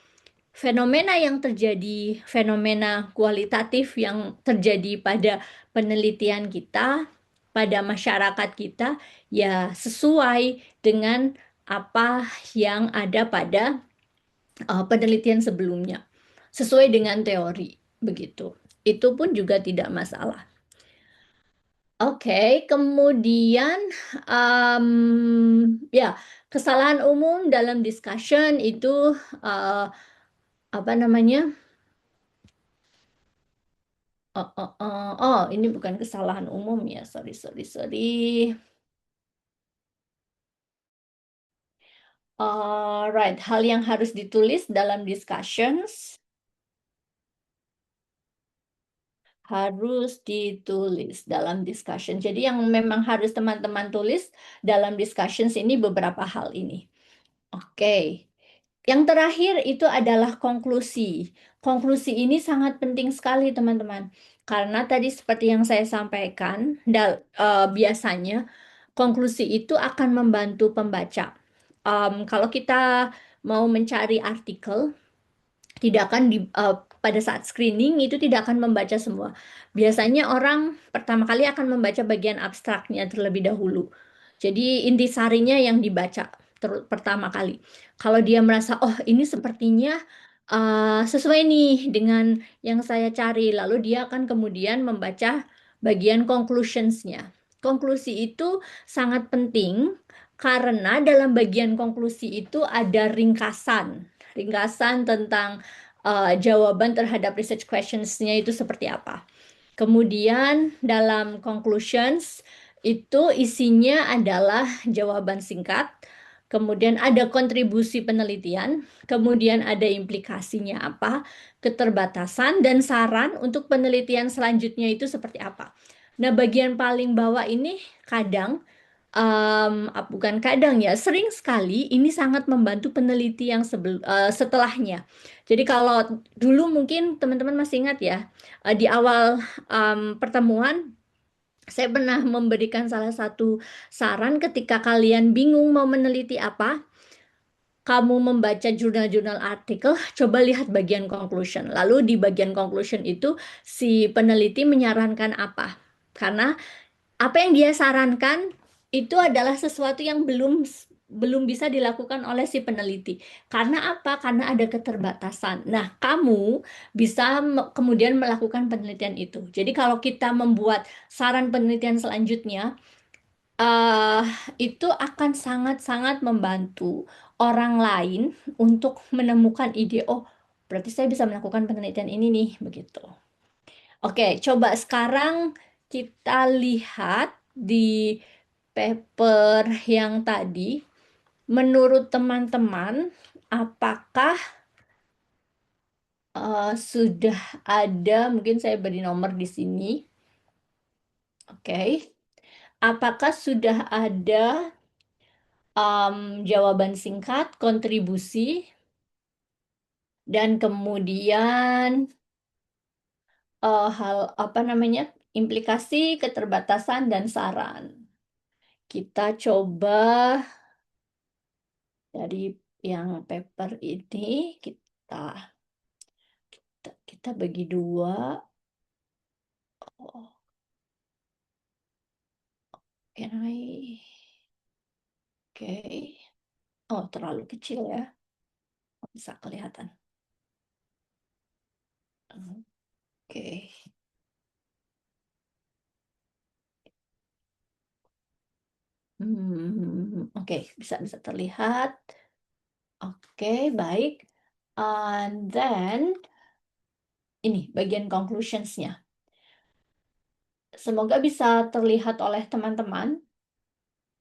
fenomena yang terjadi, fenomena kualitatif yang terjadi pada penelitian kita, pada masyarakat kita, ya sesuai dengan apa yang ada pada penelitian sebelumnya, sesuai dengan teori, begitu. Itu pun juga tidak masalah. Oke, kemudian ya kesalahan umum dalam discussion itu eh, apa namanya? Oh, ini bukan kesalahan umum ya. Sorry, sorry, sorry. Right, hal yang harus ditulis dalam discussions harus ditulis dalam discussion. Jadi yang memang harus teman-teman tulis dalam discussions ini beberapa hal ini. Oke. Yang terakhir itu adalah konklusi. Konklusi ini sangat penting sekali, teman-teman. Karena tadi seperti yang saya sampaikan, biasanya konklusi itu akan membantu pembaca. Kalau kita mau mencari artikel, tidak akan pada saat screening itu tidak akan membaca semua. Biasanya orang pertama kali akan membaca bagian abstraknya terlebih dahulu. Jadi intisarinya yang dibaca pertama kali. Kalau dia merasa, oh ini sepertinya sesuai nih dengan yang saya cari, lalu dia akan kemudian membaca bagian conclusions-nya. Konklusi itu sangat penting karena dalam bagian konklusi itu ada ringkasan. Ringkasan tentang jawaban terhadap research questions-nya itu seperti apa. Kemudian dalam conclusions itu isinya adalah jawaban singkat, kemudian ada kontribusi penelitian, kemudian ada implikasinya apa, keterbatasan dan saran untuk penelitian selanjutnya itu seperti apa. Nah, bagian paling bawah ini kadang bukan kadang ya, sering sekali ini sangat membantu peneliti yang setelahnya. Jadi kalau dulu mungkin teman-teman masih ingat ya, di awal pertemuan saya pernah memberikan salah satu saran ketika kalian bingung mau meneliti apa, kamu membaca jurnal-jurnal artikel, coba lihat bagian conclusion. Lalu di bagian conclusion itu si peneliti menyarankan apa? Karena apa yang dia sarankan itu adalah sesuatu yang belum belum bisa dilakukan oleh si peneliti. Karena apa? Karena ada keterbatasan. Nah, kamu bisa kemudian melakukan penelitian itu. Jadi kalau kita membuat saran penelitian selanjutnya, eh itu akan sangat-sangat membantu orang lain untuk menemukan ide, oh, berarti saya bisa melakukan penelitian ini nih, begitu. Oke, coba sekarang kita lihat di paper yang tadi. Menurut teman-teman, apakah sudah ada, mungkin saya beri nomor di sini. Oke. Apakah sudah ada jawaban singkat, kontribusi, dan kemudian hal apa namanya, implikasi, keterbatasan, dan saran. Kita coba dari yang paper ini kita kita bagi dua. Oh, can I? Oke. Oh, terlalu kecil ya. Bisa kelihatan. Oke. Oke, bisa bisa terlihat. Oke, baik. And then ini bagian conclusions-nya. Semoga bisa terlihat oleh teman-teman.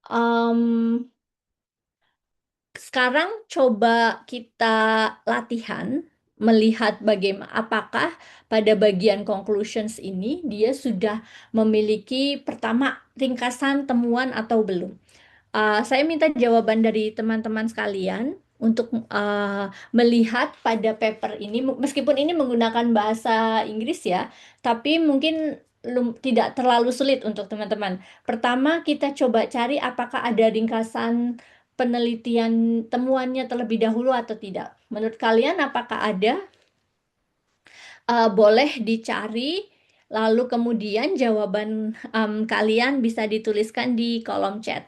Em, Sekarang coba kita latihan melihat bagaimana apakah pada bagian conclusions ini dia sudah memiliki pertama ringkasan temuan atau belum. Saya minta jawaban dari teman-teman sekalian untuk melihat pada paper ini, meskipun ini menggunakan bahasa Inggris ya, tapi mungkin tidak terlalu sulit untuk teman-teman. Pertama, kita coba cari apakah ada ringkasan penelitian temuannya terlebih dahulu atau tidak. Menurut kalian, apakah ada? Boleh dicari, lalu kemudian jawaban kalian bisa dituliskan di kolom chat.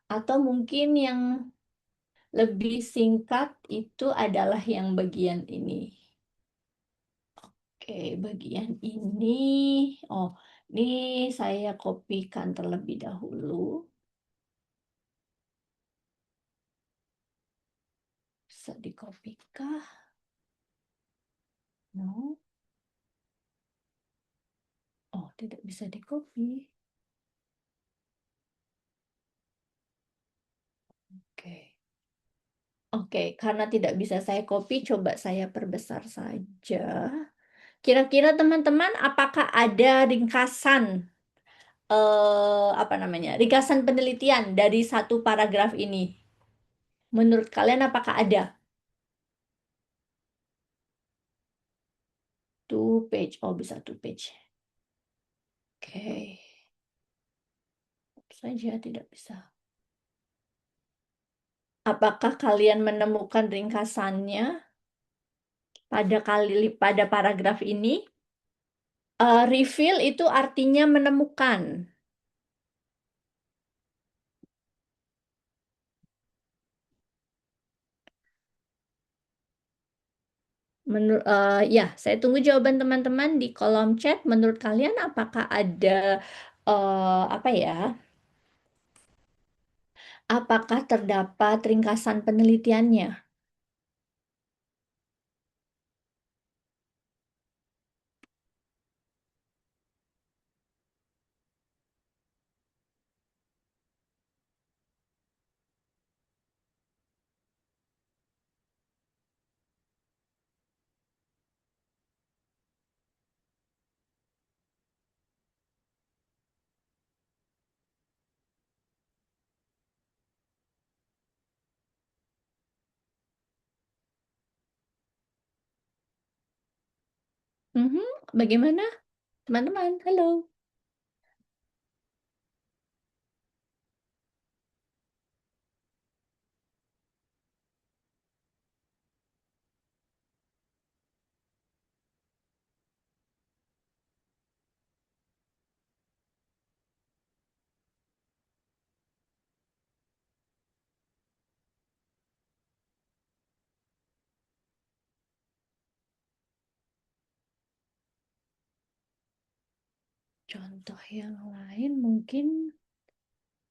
Atau mungkin yang lebih singkat itu adalah yang bagian ini. Oke, bagian ini. Oh, ini saya kopikan terlebih dahulu. Bisa dikopi kah? No. Oh, tidak bisa dikopi. Oke. Oke, karena tidak bisa saya copy, coba saya perbesar saja. Kira-kira teman-teman, apakah ada ringkasan, apa namanya, ringkasan penelitian dari satu paragraf ini? Menurut kalian apakah ada? Two page, oh bisa two page. Oke, saja tidak bisa. Apakah kalian menemukan ringkasannya pada paragraf ini? Reveal itu artinya menemukan. Ya, saya tunggu jawaban teman-teman di kolom chat. Menurut kalian apakah ada apa ya? Apakah terdapat ringkasan penelitiannya? Mhm, bagaimana, teman-teman? Halo. Contoh yang lain mungkin,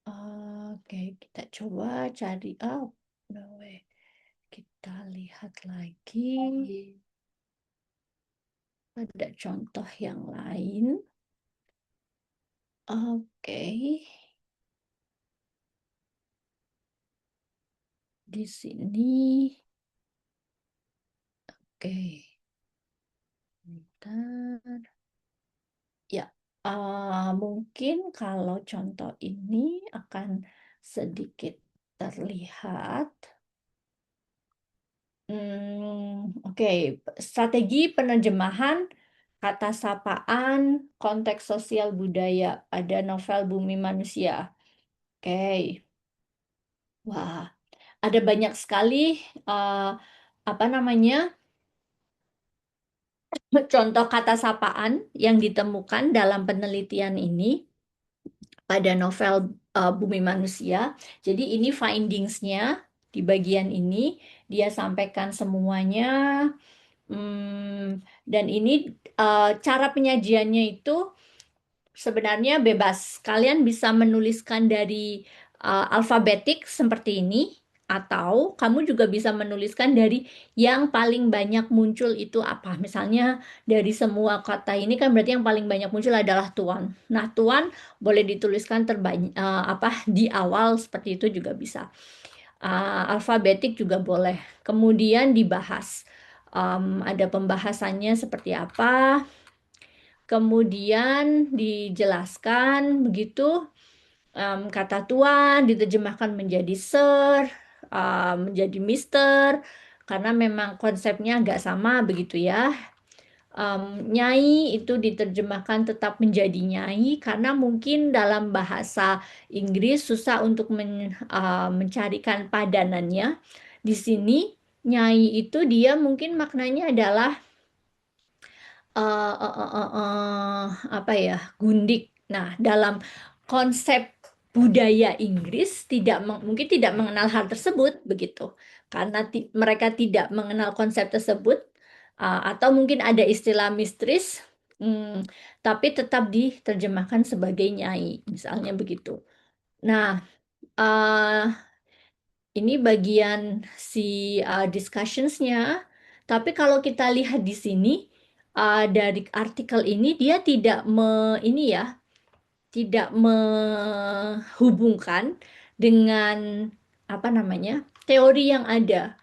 oke, kita coba cari. Oh, no way. Kita lihat lagi. Ada contoh yang lain. Oke, di sini. Oke, bentar. Ya, mungkin kalau contoh ini akan sedikit terlihat. Oke, strategi penerjemahan kata sapaan konteks sosial budaya pada novel Bumi Manusia. Oke, wah, ada banyak sekali eh, apa namanya contoh kata sapaan yang ditemukan dalam penelitian ini pada novel Bumi Manusia. Jadi ini findingsnya di bagian ini dia sampaikan semuanya. Dan ini cara penyajiannya itu sebenarnya bebas. Kalian bisa menuliskan dari alfabetik seperti ini, atau kamu juga bisa menuliskan dari yang paling banyak muncul itu apa. Misalnya dari semua kata ini kan berarti yang paling banyak muncul adalah tuan. Nah, tuan boleh dituliskan terbanyak apa di awal seperti itu juga bisa. Alfabetik juga boleh. Kemudian dibahas. Ada pembahasannya seperti apa, kemudian dijelaskan begitu. Kata tuan diterjemahkan menjadi sir, menjadi mister, karena memang konsepnya agak sama begitu ya. Nyai itu diterjemahkan tetap menjadi nyai karena mungkin dalam bahasa Inggris susah untuk mencarikan padanannya. Di sini nyai itu dia mungkin maknanya adalah apa ya, gundik. Nah, dalam konsep budaya Inggris mungkin tidak mengenal hal tersebut begitu. Karena mereka tidak mengenal konsep tersebut, Atau mungkin ada istilah mistris, tapi tetap diterjemahkan sebagai nyai, misalnya begitu. Nah, uh, ini bagian si discussionsnya. Tapi kalau kita lihat di sini, dari artikel ini dia tidak ini ya, tidak menghubungkan dengan apa namanya teori yang ada.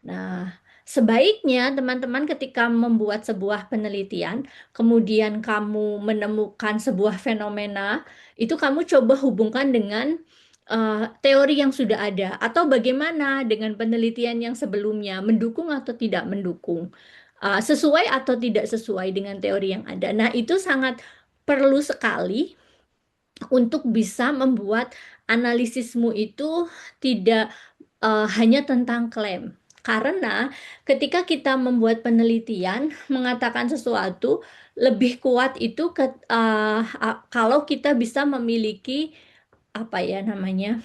Nah, sebaiknya teman-teman ketika membuat sebuah penelitian, kemudian kamu menemukan sebuah fenomena, itu kamu coba hubungkan dengan teori yang sudah ada, atau bagaimana dengan penelitian yang sebelumnya, mendukung atau tidak mendukung, sesuai atau tidak sesuai dengan teori yang ada. Nah, itu sangat perlu sekali untuk bisa membuat analisismu itu tidak hanya tentang klaim. Karena ketika kita membuat penelitian mengatakan sesuatu, lebih kuat itu kalau kita bisa memiliki apa ya namanya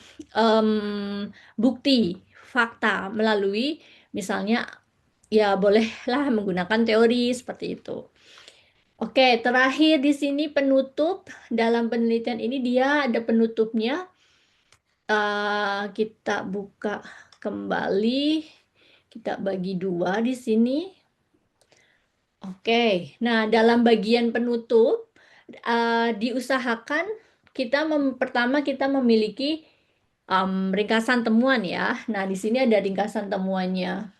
bukti fakta melalui misalnya ya bolehlah menggunakan teori seperti itu. Oke, terakhir di sini penutup dalam penelitian ini dia ada penutupnya. Kita buka kembali, kita bagi dua di sini. Oke, nah dalam bagian penutup diusahakan pertama kita memiliki ringkasan temuan ya. Nah di sini ada ringkasan temuannya.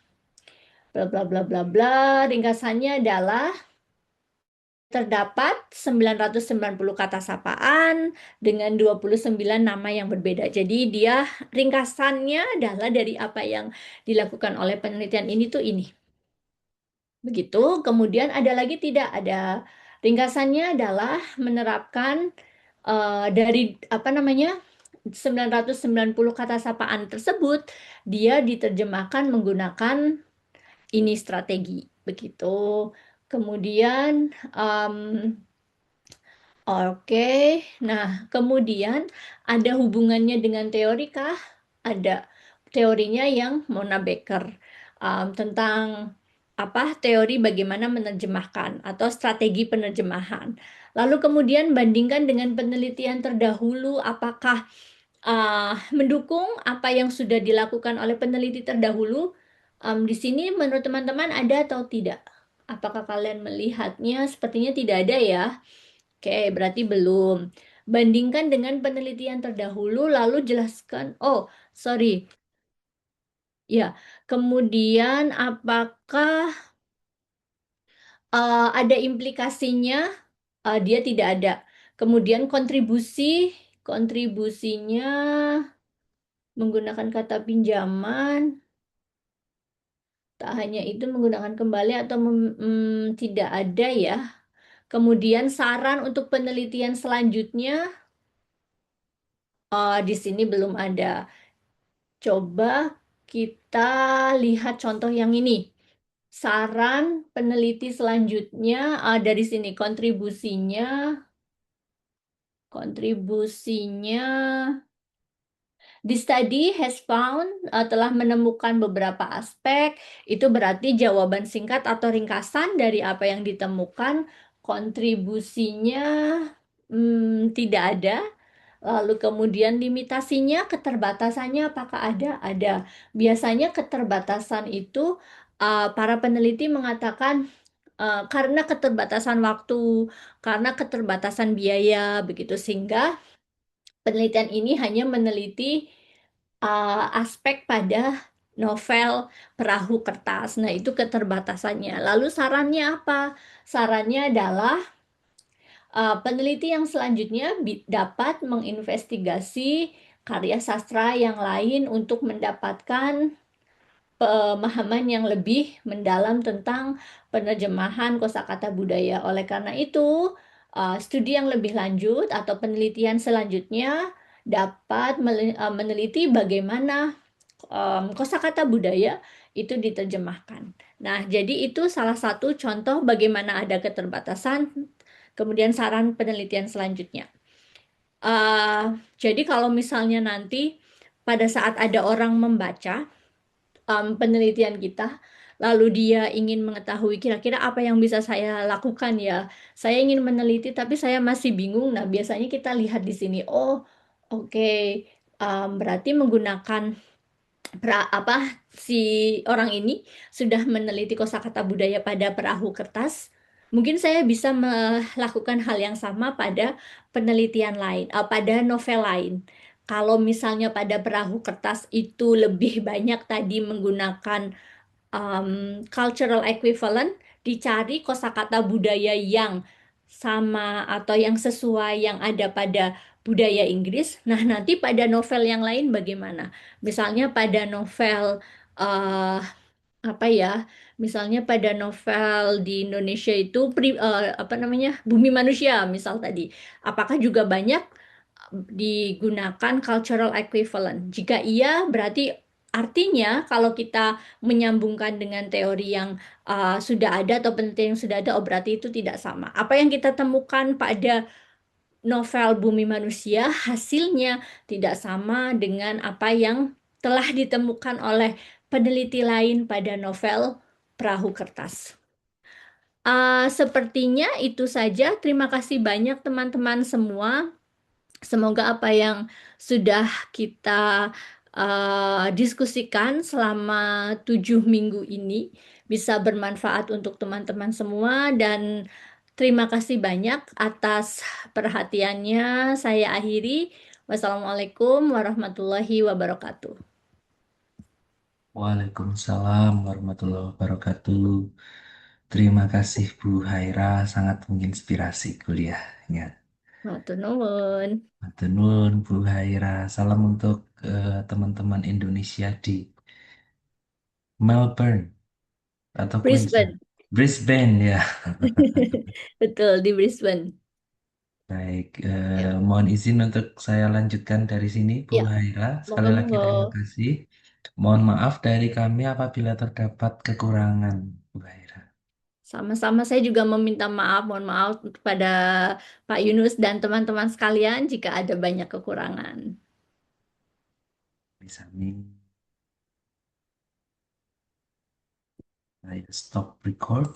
Bla bla bla bla bla. Ringkasannya adalah terdapat 990 kata sapaan dengan 29 nama yang berbeda. Jadi dia ringkasannya adalah dari apa yang dilakukan oleh penelitian ini tuh ini. Begitu. Kemudian ada lagi tidak ada ringkasannya adalah menerapkan dari apa namanya 990 kata sapaan tersebut dia diterjemahkan menggunakan ini strategi. Begitu. Kemudian oke, nah kemudian ada hubungannya dengan teori kah? Ada teorinya yang Mona Baker tentang apa teori bagaimana menerjemahkan atau strategi penerjemahan. Lalu kemudian bandingkan dengan penelitian terdahulu, apakah mendukung apa yang sudah dilakukan oleh peneliti terdahulu. Di sini menurut teman-teman ada atau tidak? Apakah kalian melihatnya? Sepertinya tidak ada ya. Oke, berarti belum. Bandingkan dengan penelitian terdahulu, lalu jelaskan. Oh, sorry. Ya, kemudian apakah ada implikasinya? Dia tidak ada. Kemudian kontribusinya menggunakan kata pinjaman. Tak hanya itu menggunakan kembali atau tidak ada ya. Kemudian saran untuk penelitian selanjutnya di sini belum ada. Coba kita lihat contoh yang ini. Saran peneliti selanjutnya dari sini kontribusinya. The study has found telah menemukan beberapa aspek, itu berarti jawaban singkat atau ringkasan dari apa yang ditemukan, kontribusinya tidak ada. Lalu kemudian limitasinya, keterbatasannya apakah ada? Ada. Biasanya keterbatasan itu para peneliti mengatakan karena keterbatasan waktu, karena keterbatasan biaya, begitu sehingga penelitian ini hanya meneliti aspek pada novel Perahu Kertas. Nah, itu keterbatasannya. Lalu sarannya apa? Sarannya adalah peneliti yang selanjutnya dapat menginvestigasi karya sastra yang lain untuk mendapatkan pemahaman yang lebih mendalam tentang penerjemahan kosakata budaya. Oleh karena itu, studi yang lebih lanjut atau penelitian selanjutnya dapat meneliti bagaimana kosakata budaya itu diterjemahkan. Nah, jadi itu salah satu contoh bagaimana ada keterbatasan, kemudian saran penelitian selanjutnya. Jadi kalau misalnya nanti pada saat ada orang membaca penelitian kita, lalu dia ingin mengetahui kira-kira apa yang bisa saya lakukan ya. Saya ingin meneliti tapi saya masih bingung. Nah, biasanya kita lihat di sini, oh, oke, berarti menggunakan apa si orang ini sudah meneliti kosakata budaya pada perahu kertas. Mungkin saya bisa melakukan hal yang sama pada penelitian lain, pada novel lain. Kalau misalnya pada perahu kertas itu lebih banyak tadi menggunakan cultural equivalent, dicari kosakata budaya yang sama atau yang sesuai yang ada pada budaya Inggris. Nah, nanti pada novel yang lain bagaimana? Misalnya pada novel eh, apa ya? Misalnya pada novel di Indonesia itu apa namanya? Bumi Manusia misal tadi. Apakah juga banyak digunakan cultural equivalent? Jika iya, berarti artinya kalau kita menyambungkan dengan teori yang sudah ada atau penelitian yang sudah ada, oh berarti itu tidak sama. Apa yang kita temukan pada novel Bumi Manusia hasilnya tidak sama dengan apa yang telah ditemukan oleh peneliti lain pada novel Perahu Kertas. Sepertinya itu saja. Terima kasih banyak teman-teman semua. Semoga apa yang sudah kita diskusikan selama 7 minggu ini bisa bermanfaat untuk teman-teman semua dan terima kasih banyak atas perhatiannya. Saya akhiri. Wassalamualaikum warahmatullahi wabarakatuh. Waalaikumsalam warahmatullahi wabarakatuh. Terima kasih Bu Haira, sangat menginspirasi kuliahnya. Matur nuwun. Matur nuwun Bu Haira. Salam untuk teman-teman Indonesia di Melbourne atau Queensland. Brisbane. Brisbane ya. Betul, di Brisbane. Baik, Ya, mohon izin untuk saya lanjutkan dari sini, Bu ya, Haira. Sekali monggo lagi monggo. terima kasih. Mohon maaf dari kami apabila terdapat kekurangan, Bu Haira. Sama-sama saya juga meminta maaf, mohon maaf kepada Pak Yunus dan teman-teman sekalian jika ada banyak kekurangan. Bisa nih, saya stop record.